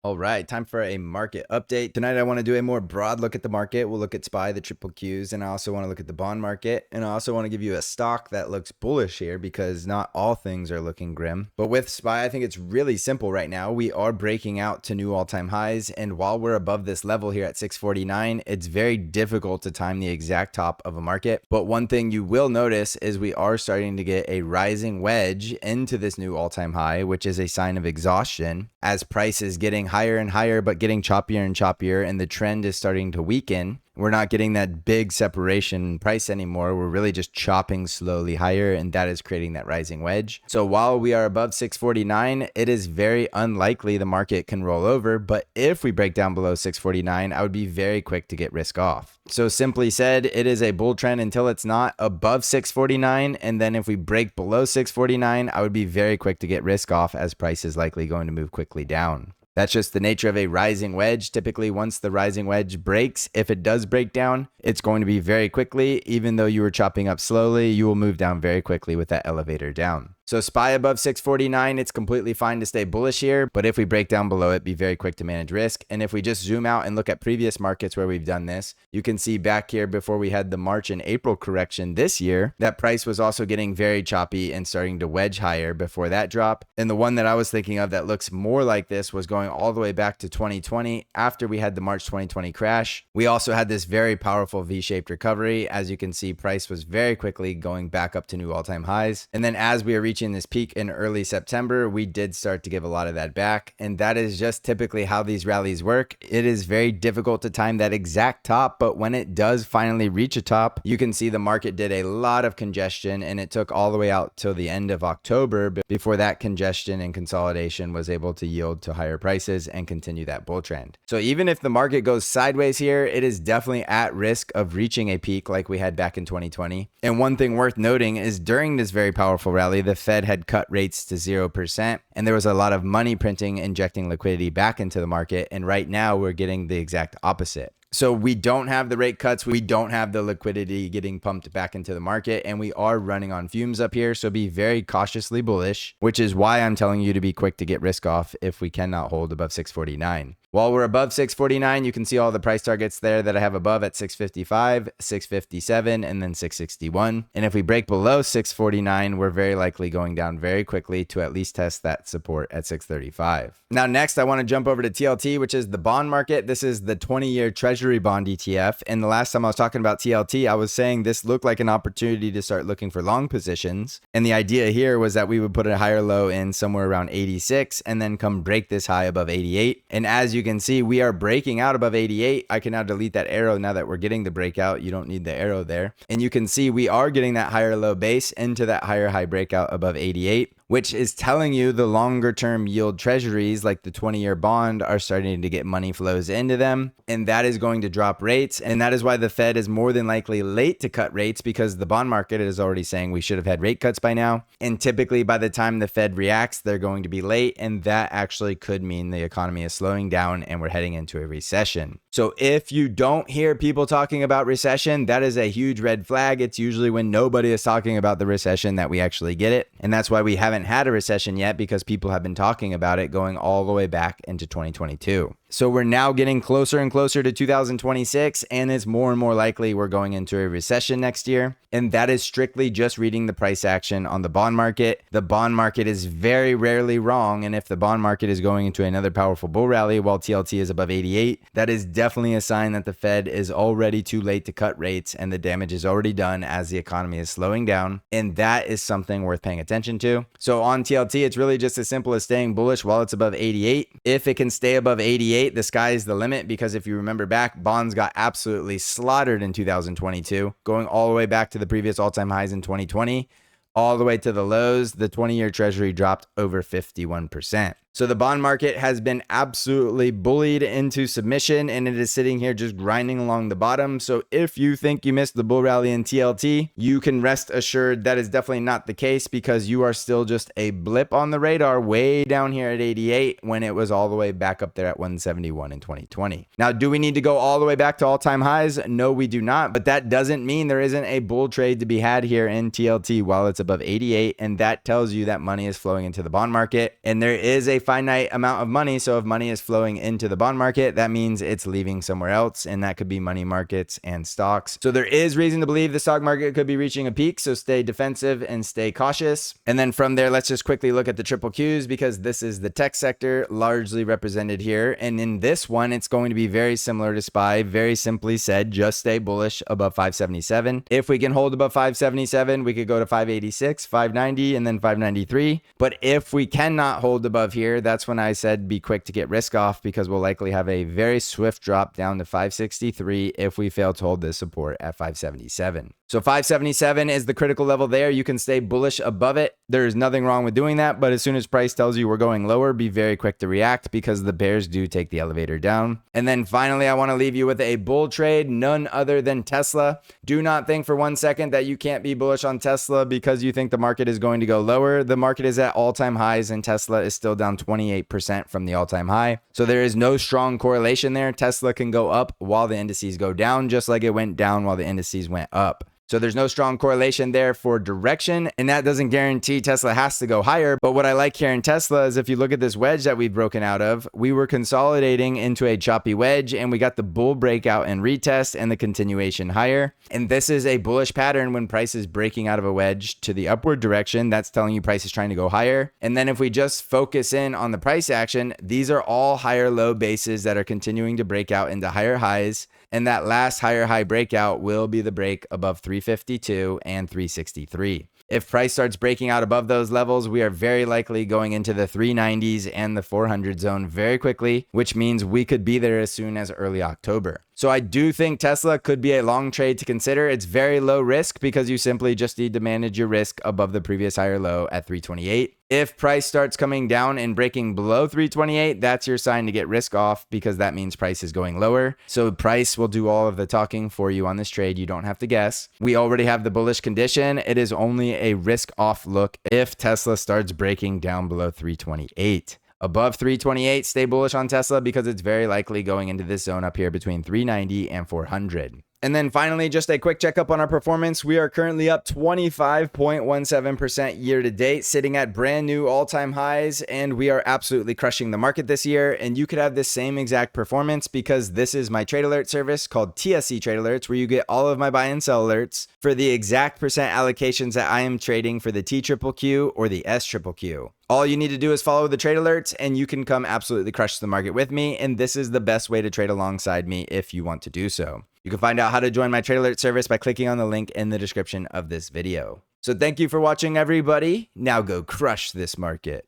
All right, time for a market update. Tonight, I want to do a more broad look at the market. We'll look at SPY, the triple Qs, and I also want to look at the bond market. And I also want to give you a stock that looks bullish here because not all things are looking grim. But with SPY, I think it's really simple right now. We are breaking out to new all-time highs. And while we're above this level here at 649, it's very difficult to time the exact top of a market. But one thing you will notice is we are starting to get a rising wedge into this new all-time high, which is a sign of exhaustion as price is getting higher and higher, but getting choppier and choppier, and the trend is starting to weaken. We're not getting that big separation in price anymore. We're really just chopping slowly higher, and that is creating that rising wedge. So while we are above 649, it is very unlikely the market can roll over. But if we break down below 649, I would be very quick to get risk off. So simply said, it is a bull trend until it's not above 649. And then if we break below 649, I would be very quick to get risk off as price is likely going to move quickly down. That's just the nature of a rising wedge. Typically, once the rising wedge breaks, if it does break down, it's going to be very quickly. Even though you were chopping up slowly, you will move down very quickly with that elevator down. So SPY above 649, it's completely fine to stay bullish here. But if we break down below it, be very quick to manage risk. And if we just zoom out and look at previous markets where we've done this, you can see back here before we had the March and April correction this year, that price was also getting very choppy and starting to wedge higher before that drop. And the one that I was thinking of that looks more like this was going all the way back to 2020 after we had the March 2020 crash. We also had this very powerful V-shaped recovery. As you can see, price was very quickly going back up to new all-time highs. And then as we are reaching this peak in early September, we did start to give a lot of that back. And that is just typically how these rallies work. It is very difficult to time that exact top, but when it does finally reach a top, you can see the market did a lot of congestion, and it took all the way out till the end of October before that congestion and consolidation was able to yield to higher prices and continue that bull trend. So even if the market goes sideways here, it is definitely at risk of reaching a peak like we had back in 2020. And one thing worth noting is during this very powerful rally, the Fed had cut rates to 0%, and there was a lot of money printing, injecting liquidity back into the market. And right now we're getting the exact opposite. So we don't have the rate cuts. We don't have the liquidity getting pumped back into the market, and we are running on fumes up here. So be very cautiously bullish, which is why I'm telling you to be quick to get risk off if we cannot hold above 649. While we're above 649, you can see all the price targets there that I have above at 655, 657, and then 661. And if we break below 649, we're very likely going down very quickly to at least test that support at 635. Now, next, I want to jump over to TLT, which is the bond market. This is the 20-year Treasury bond ETF. And the last time I was talking about TLT, I was saying this looked like an opportunity to start looking for long positions. And the idea here was that we would put a higher low in somewhere around 86 and then come break this high above 88. And as you can see, we are breaking out above 88. I can now delete that arrow now that we're getting the breakout. You don't need the arrow there. And you can see we are getting that higher low base into that higher high breakout above 88, which is telling you the longer term yield treasuries like the 20-year bond are starting to get money flows into them. And that is going to drop rates. And that is why the Fed is more than likely late to cut rates, because the bond market is already saying we should have had rate cuts by now. And typically by the time the Fed reacts, they're going to be late. And that actually could mean the economy is slowing down and we're heading into a recession. So if you don't hear people talking about recession, that is a huge red flag. It's usually when nobody is talking about the recession that we actually get it. And that's why we haven't had a recession yet, because people have been talking about it going all the way back into 2022. So we're now getting closer and closer to 2026, and it's more and more likely we're going into a recession next year. And that is strictly just reading the price action on the bond market. The bond market is very rarely wrong. And if the bond market is going into another powerful bull rally while TLT is above 88, that is definitely a sign that the Fed is already too late to cut rates and the damage is already done as the economy is slowing down. And that is something worth paying attention to. So on TLT, it's really just as simple as staying bullish while it's above 88. If it can stay above 88, the sky is the limit, because if you remember back, bonds got absolutely slaughtered in 2022, going all the way back to the previous all-time highs in 2020, all the way to the lows. The 20-year Treasury dropped over 51%. So the bond market has been absolutely bullied into submission, and it is sitting here just grinding along the bottom. So if you think you missed the bull rally in TLT, you can rest assured that is definitely not the case, because you are still just a blip on the radar way down here at 88 when it was all the way back up there at 171 in 2020. Now, do we need to go all the way back to all-time highs? No, we do not. But that doesn't mean there isn't a bull trade to be had here in TLT while it's above 88. And that tells you that money is flowing into the bond market. And there is a finite amount of money. So if money is flowing into the bond market, that means it's leaving somewhere else, and that could be money markets and stocks. So there is reason to believe the stock market could be reaching a peak. So stay defensive and stay cautious. And then from there, let's just quickly look at the triple Qs, because this is the tech sector largely represented here. And in this one, it's going to be very similar to SPY. Very simply said, just stay bullish above 577. If we can hold above 577, we could go to 586, 590, and then 593. But if we cannot hold above here, that's when I said be quick to get risk off, because we'll likely have a very swift drop down to 563 if we fail to hold this support at 577. So 577 is the critical level there. You can stay bullish above it. There's nothing wrong with doing that. But as soon as price tells you we're going lower, be very quick to react, because the bears do take the elevator down. And then finally, I want to leave you with a bull trade, none other than Tesla. Do not think for 1 second that you can't be bullish on Tesla because you think the market is going to go lower. The market is at all-time highs, and Tesla is still down 28% from the all-time high. So there is no strong correlation there. Tesla can go up while the indices go down, just like it went down while the indices went up. So there's no strong correlation there for direction, and that doesn't guarantee Tesla has to go higher. But what I like here in Tesla is if you look at this wedge that we've broken out of, we were consolidating into a choppy wedge, and we got the bull breakout and retest and the continuation higher. And this is a bullish pattern when price is breaking out of a wedge to the upward direction. That's telling you price is trying to go higher. And then if we just focus in on the price action, these are all higher low bases that are continuing to break out into higher highs. And that last higher high breakout will be the break above 352 and 363. If price starts breaking out above those levels, we are very likely going into the 390s and the 400 zone very quickly, which means we could be there as soon as early October. So I do think Tesla could be a long trade to consider. It's very low risk because you simply just need to manage your risk above the previous higher low at 328. If price starts coming down and breaking below 328, that's your sign to get risk off, because that means price is going lower. So price will do all of the talking for you on this trade. You don't have to guess. We already have the bullish condition. It is only a risk off look if Tesla starts breaking down below 328. Above 328, stay bullish on Tesla, because it's very likely going into this zone up here between 390 and 400. And then finally, just a quick checkup on our performance. We are currently up 25.17% year to date, sitting at brand new all-time highs, and we are absolutely crushing the market this year. And you could have this same exact performance, because this is my trade alert service called TSC Trade Alerts, where you get all of my buy and sell alerts for the exact percent allocations that I am trading for the TQQQ or the SQQQ. All you need to do is follow the trade alerts, and you can come absolutely crush the market with me. And this is the best way to trade alongside me if you want to do so. You can find out how to join my trade alert service by clicking on the link in the description of this video. So thank you for watching, everybody. Now go crush this market.